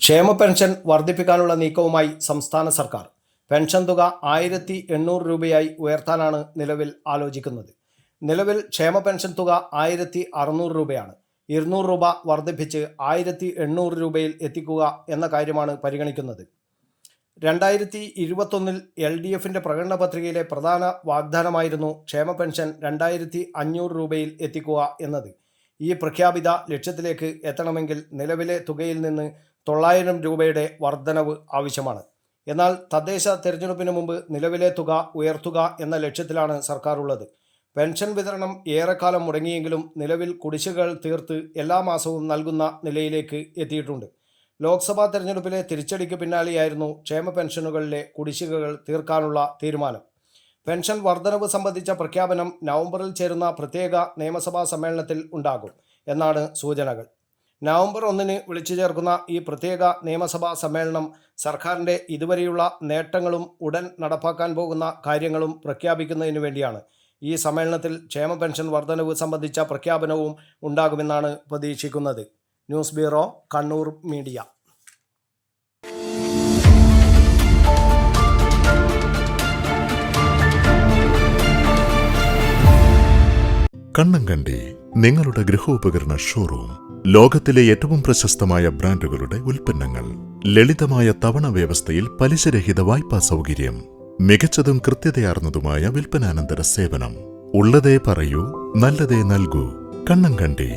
ക്ഷേമ പെൻഷൻ വർദ്ധിപ്പിക്കാനുള്ള നീക്കവുമായി സംസ്ഥാന സർക്കാർ. പെൻഷൻ തുക 1800 രൂപയായി ഉയർത്താനാണ് നിലവിൽ ആലോചിക്കുന്നത്. നിലവിൽ ക്ഷേമ പെൻഷൻ തുക 1600 രൂപയാണ്. 200 രൂപ വർദ്ധിപ്പിച്ച് 1800 രൂപയിൽ എത്തിക്കുക എന്ന കാര്യമാണ് പരിഗണിക്കുന്നത്. 2021 LDFിൻ്റെ പ്രകടന പത്രികയിലെ പ്രധാന വാഗ്ദാനമായിരുന്നു ക്ഷേമ പെൻഷൻ 2500 രൂപയിൽ എത്തിക്കുക എന്നത്. ഈ പ്രഖ്യാപിത ലക്ഷ്യത്തിലേക്ക് എത്തണമെങ്കിൽ നിലവിലെ തുകയിൽ നിന്ന് 900 രൂപയുടെ വർധനവ് ആവശ്യമാണ്. എന്നാൽ തദ്ദേശ തെരഞ്ഞെടുപ്പിന് മുമ്പ് നിലവിലെ തുക ഉയർത്തുക എന്ന ലക്ഷ്യത്തിലാണ് സർക്കാർ ഉള്ളത്. പെൻഷൻ വിതരണം ഏറെക്കാലം മുടങ്ങിയെങ്കിലും നിലവിൽ കുടിശ്ശികകൾ തീർത്ത് എല്ലാ മാസവും നൽകുന്ന നിലയിലേക്ക് എത്തിയിട്ടുണ്ട്. ലോക്സഭാ തെരഞ്ഞെടുപ്പിലെ തിരിച്ചടിക്ക് പിന്നാലെയായിരുന്നു ക്ഷേമ പെൻഷനുകളിലെ കുടിശ്ശികകൾ തീർക്കാനുള്ള തീരുമാനം. പെൻഷൻ വർധനവ് സംബന്ധിച്ച പ്രഖ്യാപനം നവംബറിൽ ചേരുന്ന പ്രത്യേക നിയമസഭാ സമ്മേളനത്തിൽ ഉണ്ടാകും എന്നാണ് സൂചനകൾ. നവംബർ 1 വിളിച്ചു ചേർക്കുന്ന ഈ പ്രത്യേക നിയമസഭാ സമ്മേളനം സർക്കാരിൻ്റെ ഇതുവരെയുള്ള നേട്ടങ്ങളും ഉടൻ നടപ്പാക്കാൻ പോകുന്ന കാര്യങ്ങളും പ്രഖ്യാപിക്കുന്നതിനു വേണ്ടിയാണ്. ഈ സമ്മേളനത്തിൽ ക്ഷേമ പെൻഷൻ വർധനവ് സംബന്ധിച്ച പ്രഖ്യാപനവും ഉണ്ടാകുമെന്നാണ് പ്രതീക്ഷിക്കുന്നത്. News bureau, Kannur media. Kannankandi നിങ്ങളുടെ ഗൃഹോപകരണ ഷോറൂം. ലോകത്തിലെ ഏറ്റവും പ്രശസ്തമായ ബ്രാൻഡുകളുടെ ഉൽപ്പന്നങ്ങൾ, ലളിതമായ തവണ വ്യവസ്ഥയിൽ പലിശരഹിത വായ്പാ സൗകര്യം, മികച്ചതും കൃത്യതയാർന്നതുമായ വിൽപ്പനാനന്തര സേവനം. ഉള്ളതേ പറയൂ, നല്ലതേ നൽകൂ. കണ്ണങ്കണ്ടി.